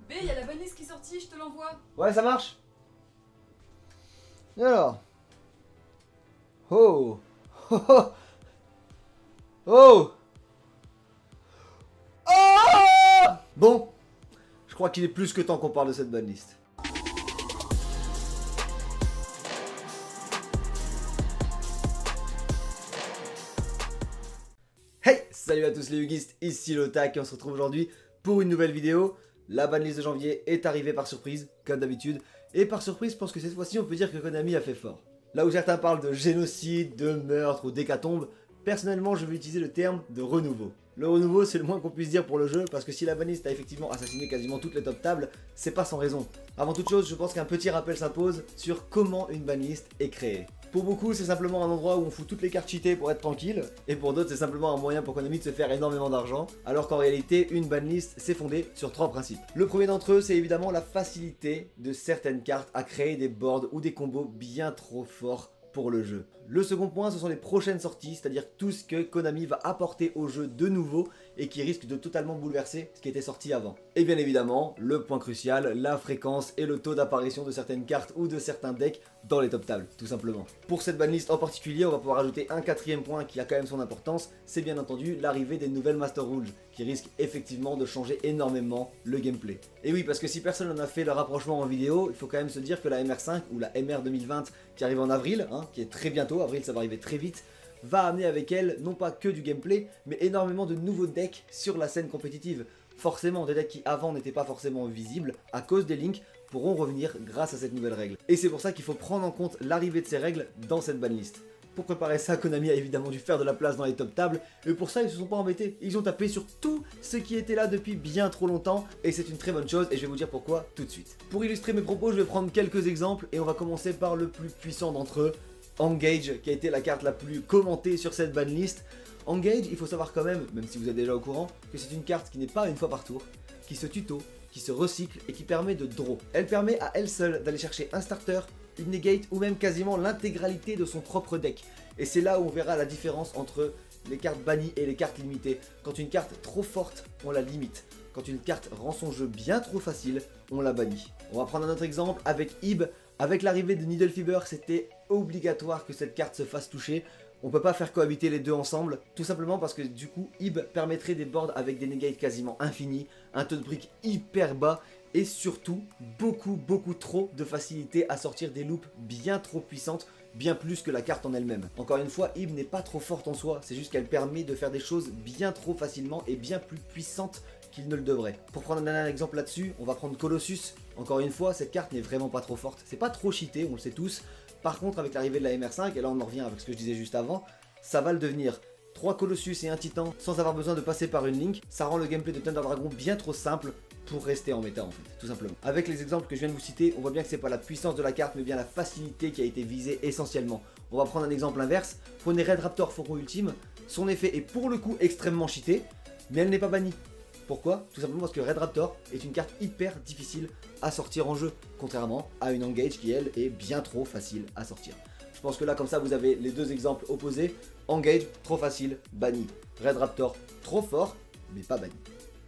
B, il y a la banlist qui est sortie, je te l'envoie. Ouais, ça marche. Et alors. Oh. Oh. Oh. Oh. Oh. Bon. Je crois qu'il est plus que temps qu'on parle de cette banlist. Hey, salut à tous les Yugistes, ici Lotak et on se retrouve aujourd'hui pour une nouvelle vidéo. La banlist de janvier est arrivée par surprise, comme d'habitude. Et par surprise, je pense que cette fois-ci on peut dire que Konami a fait fort. Là où certains parlent de génocide, de meurtre ou d'hécatombe, personnellement je vais utiliser le terme de renouveau. Le renouveau c'est le moins qu'on puisse dire pour le jeu, parce que si la banlist a effectivement assassiné quasiment toutes les top tables, c'est pas sans raison. Avant toute chose, je pense qu'un petit rappel s'impose sur comment une banlist est créée. Pour beaucoup, c'est simplement un endroit où on fout toutes les cartes cheatées pour être tranquille, et pour d'autres, c'est simplement un moyen pour Konami de se faire énormément d'argent, alors qu'en réalité, une banlist, c'est fondé sur 3 principes. Le premier d'entre eux, c'est évidemment la facilité de certaines cartes à créer des boards ou des combos bien trop forts pour le jeu. Le second point, ce sont les prochaines sorties, c'est-à-dire tout ce que Konami va apporter au jeu de nouveau et qui risque de totalement bouleverser ce qui était sorti avant. Et bien évidemment, le point crucial, la fréquence et le taux d'apparition de certaines cartes ou de certains decks dans les top tables, tout simplement. Pour cette banlist en particulier, on va pouvoir ajouter un quatrième point qui a quand même son importance, c'est bien entendu l'arrivée des nouvelles Master Rules, qui risquent effectivement de changer énormément le gameplay. Et oui, parce que si personne n'en a fait le rapprochement en vidéo, il faut quand même se dire que la MR5 ou la MR 2020 qui arrive en avril, qui est très bientôt, avril ça va arriver très vite, va amener avec elle non pas que du gameplay, mais énormément de nouveaux decks sur la scène compétitive. Forcément, des decks qui avant n'étaient pas forcément visibles à cause des links pourront revenir grâce à cette nouvelle règle. Et c'est pour ça qu'il faut prendre en compte l'arrivée de ces règles dans cette banlist. Pour préparer ça, Konami a évidemment dû faire de la place dans les top tables, et pour ça ils se sont pas embêtés, ils ont tapé sur tout ce qui était là depuis bien trop longtemps, et c'est une très bonne chose, et je vais vous dire pourquoi tout de suite. Pour illustrer mes propos, je vais prendre quelques exemples, et on va commencer par le plus puissant d'entre eux, Engage, qui a été la carte la plus commentée sur cette banlist. Engage, il faut savoir quand même, même si vous êtes déjà au courant, que c'est une carte qui n'est pas une fois par tour, qui se tuto, qui se recycle et qui permet de draw. Elle permet à elle seule d'aller chercher un starter, une negate ou même quasiment l'intégralité de son propre deck. Et c'est là où on verra la différence entre les cartes bannies et les cartes limitées. Quand une carte est trop forte, on la limite. Quand une carte rend son jeu bien trop facile, on la bannit. On va prendre un autre exemple avec Ib. Avec l'arrivée de Needle Fever, c'était obligatoire que cette carte se fasse toucher. On peut pas faire cohabiter les deux ensemble, tout simplement parce que du coup, Ib permettrait des boards avec des negates quasiment infinis, un taux de brick hyper bas, et surtout, beaucoup trop de facilité à sortir des loops bien trop puissantes, bien plus que la carte en elle-même. Encore une fois, Ib n'est pas trop forte en soi, c'est juste qu'elle permet de faire des choses bien trop facilement et bien plus puissantes qu'il ne le devrait. Pour prendre un dernier exemple là-dessus, on va prendre Colossus. Encore une fois, cette carte n'est vraiment pas trop forte, c'est pas trop cheaté, on le sait tous. Par contre, avec l'arrivée de la MR5, et là on en revient avec ce que je disais juste avant, ça va le devenir. 3 Colossus et un Titan sans avoir besoin de passer par une link, ça rend le gameplay de Thunder Dragon bien trop simple pour rester en méta en fait, tout simplement. Avec les exemples que je viens de vous citer, on voit bien que c'est pas la puissance de la carte mais bien la facilité qui a été visée essentiellement. On va prendre un exemple inverse, prenez Red Raptor Faucon Ultime, son effet est pour le coup extrêmement cheaté, mais elle n'est pas bannie. Pourquoi? Tout simplement parce que Red Raptor est une carte hyper difficile à sortir en jeu, contrairement à une Engage qui elle est bien trop facile à sortir. Je pense que là comme ça vous avez les deux exemples opposés. Engage, trop facile, banni. Red Raptor, trop fort, mais pas banni.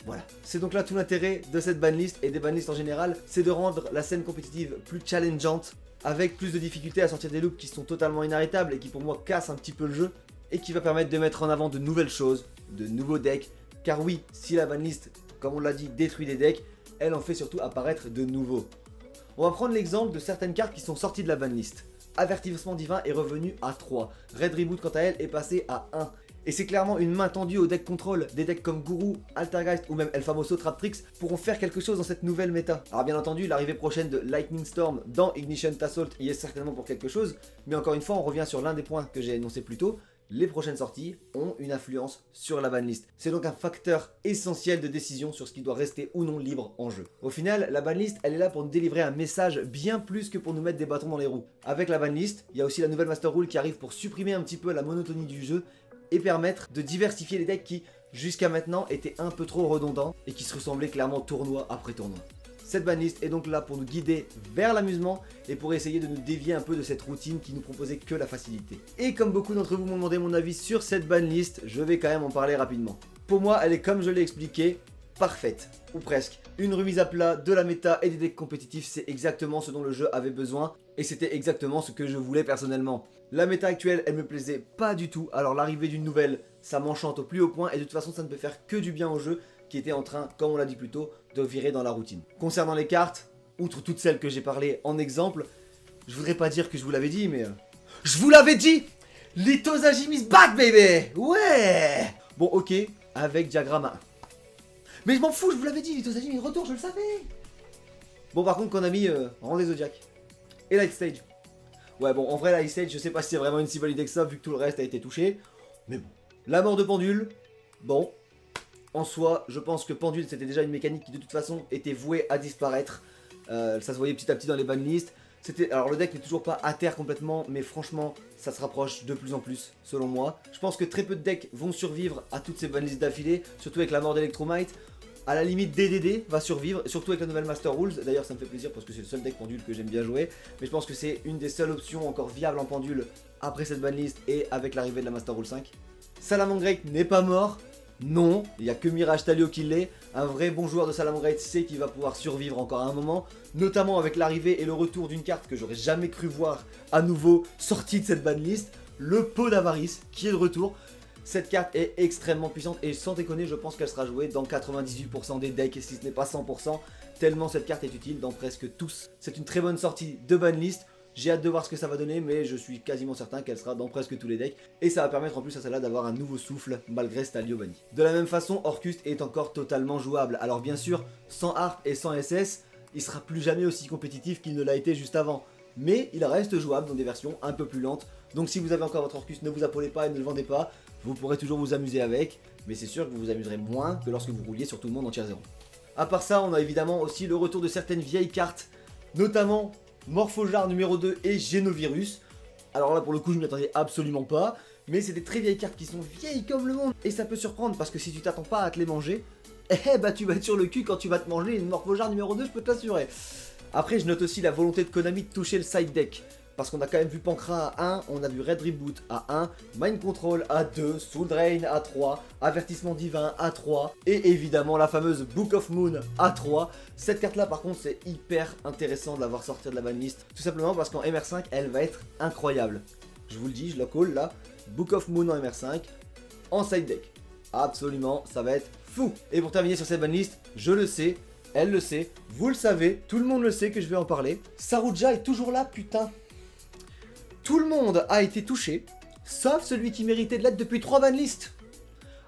Voilà. C'est donc là tout l'intérêt de cette banlist et des banlists en général, c'est de rendre la scène compétitive plus challengeante, avec plus de difficultés à sortir des loops qui sont totalement inarrêtables et qui pour moi cassent un petit peu le jeu, et qui va permettre de mettre en avant de nouvelles choses, de nouveaux decks. Car oui, si la banlist, comme on l'a dit, détruit des decks, elle en fait surtout apparaître de nouveaux. On va prendre l'exemple de certaines cartes qui sont sorties de la banlist. Avertissement divin est revenu à 3. Red Reboot quant à elle est passé à 1. Et c'est clairement une main tendue au deck contrôle. Des decks comme Guru, Altergeist ou même El Famoso Traptrix pourront faire quelque chose dans cette nouvelle méta. Alors bien entendu, l'arrivée prochaine de Lightning Storm dans Ignition Assault y est certainement pour quelque chose. Mais encore une fois, on revient sur l'un des points que j'ai énoncé plus tôt. Les prochaines sorties ont une influence sur la banlist. C'est donc un facteur essentiel de décision sur ce qui doit rester ou non libre en jeu. Au final, la banlist, elle est là pour nous délivrer un message bien plus que pour nous mettre des bâtons dans les roues. Avec la banlist, il y a aussi la nouvelle Master Rule qui arrive pour supprimer un petit peu la monotonie du jeu et permettre de diversifier les decks qui, jusqu'à maintenant, étaient un peu trop redondants et qui se ressemblaient clairement tournoi après tournoi. Cette banlist est donc là pour nous guider vers l'amusement et pour essayer de nous dévier un peu de cette routine qui nous proposait que la facilité. Et comme beaucoup d'entre vous m'ont demandé mon avis sur cette banlist, je vais quand même en parler rapidement. Pour moi, elle est comme je l'ai expliqué, parfaite, ou presque. Une remise à plat de la méta et des decks compétitifs, c'est exactement ce dont le jeu avait besoin, et c'était exactement ce que je voulais personnellement. La méta actuelle, elle me plaisait pas du tout, alors l'arrivée d'une nouvelle, ça m'enchante au plus haut point, et de toute façon ça ne peut faire que du bien au jeu, qui était en train, comme on l'a dit plus tôt, de virer dans la routine. Concernant les cartes, outre toutes celles que j'ai parlé en exemple, je voudrais pas dire que je vous l'avais dit, mais... Je vous l'avais dit! Litosajimi's back, baby! Ouais! Bon, ok, avec diagramme à 1. Mais je m'en fous, je vous l'avais dit, Litosajimi retour, je le savais! Bon, par contre, Konami, rend des Zodiac. Et Light Stage. Ouais, bon, en vrai, Light Stage, je sais pas si c'est vraiment une si bonne idée que ça, vu que tout le reste a été touché. Mais bon. La mort de Pendule, bon. En soi, je pense que Pendule, c'était déjà une mécanique qui, de toute façon, était vouée à disparaître. Ça se voyait petit à petit dans les banlists. Alors le deck n'est toujours pas à terre complètement, mais franchement, ça se rapproche de plus en plus, selon moi. Je pense que très peu de decks vont survivre à toutes ces banlists d'affilée, surtout avec la mort d'Electromite. À la limite, DDD va survivre, surtout avec la nouvelle Master Rules. D'ailleurs, ça me fait plaisir parce que c'est le seul deck Pendule que j'aime bien jouer. Mais je pense que c'est une des seules options encore viables en Pendule après cette banlist et avec l'arrivée de la Master Rule 5. Salamangreat n'est pas mort. Non, il n'y a que Mirage Talio qui l'est. Un vrai bon joueur de Salamangreat sait qu'il va pouvoir survivre encore un moment, notamment avec l'arrivée et le retour d'une carte que j'aurais jamais cru voir à nouveau sortie de cette banlist, le Pot d'Avarice qui est de retour. Cette carte est extrêmement puissante et sans déconner, je pense qu'elle sera jouée dans 98% des decks, si ce n'est pas 100%, tellement cette carte est utile dans presque tous. C'est une très bonne sortie de banlist. J'ai hâte de voir ce que ça va donner, mais je suis quasiment certain qu'elle sera dans presque tous les decks. Et ça va permettre en plus à celle-là d'avoir un nouveau souffle, malgré Stalio banni. De la même façon, Orcust est encore totalement jouable. Alors bien sûr, sans Harp et sans SS, il sera plus jamais aussi compétitif qu'il ne l'a été juste avant. Mais il reste jouable dans des versions un peu plus lentes. Donc si vous avez encore votre Orcust, ne vous affolez pas et ne le vendez pas. Vous pourrez toujours vous amuser avec, mais c'est sûr que vous vous amuserez moins que lorsque vous rouliez sur tout le monde en tier 0. A part ça, on a évidemment aussi le retour de certaines vieilles cartes, notamment Morphojar numéro 2 et Génovirus. Alors là pour le coup je m'y attendais absolument pas, mais c'est des très vieilles cartes qui sont vieilles comme le monde. Et ça peut surprendre parce que si tu t'attends pas à te les manger, eh bah tu vas être sur le cul quand tu vas te manger une Morphojar numéro 2, je peux te l'assurer. Après je note aussi la volonté de Konami de toucher le side deck. Parce qu'on a quand même vu Pankra à 1, on a vu Red Reboot à 1, Mind Control à 2, Soul Drain à 3, Avertissement Divin à 3, et évidemment la fameuse Book of Moon à 3. Cette carte là par contre c'est hyper intéressant de la voir sortir de la banlist, tout simplement parce qu'en MR5 elle va être incroyable. Je vous le dis, je la call là, Book of Moon en MR5, en side deck. Absolument, ça va être fou. Et pour terminer sur cette banlist, je le sais, elle le sait, vous le savez, tout le monde le sait que je vais en parler. Saruja est toujours là, putain. Tout le monde a été touché, sauf celui qui méritait de l'être depuis 3 banlists.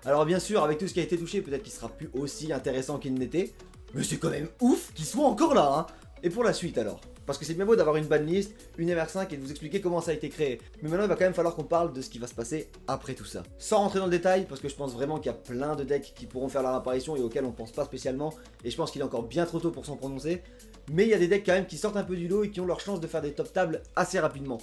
Alors bien sûr, avec tout ce qui a été touché, peut-être qu'il sera plus aussi intéressant qu'il n'était, mais c'est quand même ouf qu'il soit encore là, hein. Et pour la suite alors, parce que c'est bien beau d'avoir une banlist, une MR5 et de vous expliquer comment ça a été créé, mais maintenant il va quand même falloir qu'on parle de ce qui va se passer après tout ça. Sans rentrer dans le détail, parce que je pense vraiment qu'il y a plein de decks qui pourront faire leur apparition et auxquels on pense pas spécialement, et je pense qu'il est encore bien trop tôt pour s'en prononcer, mais il y a des decks quand même qui sortent un peu du lot et qui ont leur chance de faire des top tables assez rapidement.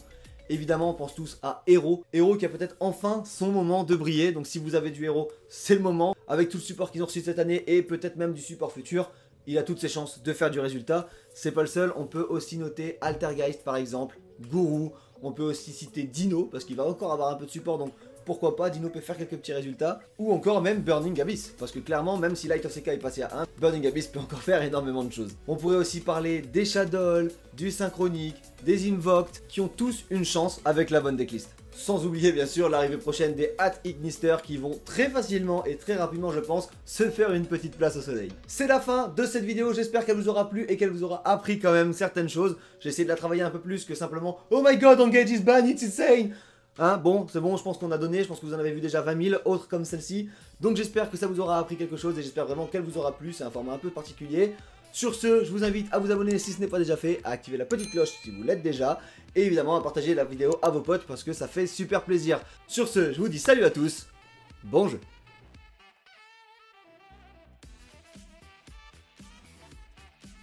Évidemment, on pense tous à Hero. Hero qui a peut-être enfin son moment de briller. Donc si vous avez du Hero, c'est le moment. Avec tout le support qu'ils ont reçu cette année et peut-être même du support futur, il a toutes ses chances de faire du résultat. C'est pas le seul, on peut aussi noter Altergeist par exemple, Guru. On peut aussi citer Dino parce qu'il va encore avoir un peu de support, donc pourquoi pas, Dino peut faire quelques petits résultats. Ou encore même Burning Abyss, parce que clairement, même si Light of Seika est passé à 1, Burning Abyss peut encore faire énormément de choses. On pourrait aussi parler des Shadow, du Synchronique, des Invoked, qui ont tous une chance avec la bonne decklist. Sans oublier bien sûr l'arrivée prochaine des Hat Ignister qui vont très facilement et très rapidement je pense se faire une petite place au soleil. C'est la fin de cette vidéo, j'espère qu'elle vous aura plu et qu'elle vous aura appris quand même certaines choses. J'ai essayé de la travailler un peu plus que simplement oh my god, Engage is banned, it's insane. Hein, bon, c'est bon, je pense qu'on a donné, je pense que vous en avez vu déjà 20 000 autres comme celle-ci. Donc j'espère que ça vous aura appris quelque chose et j'espère vraiment qu'elle vous aura plu, c'est un format un peu particulier. Sur ce, je vous invite à vous abonner si ce n'est pas déjà fait, à activer la petite cloche si vous l'êtes déjà, et évidemment à partager la vidéo à vos potes parce que ça fait super plaisir. Sur ce, je vous dis salut à tous, bon jeu.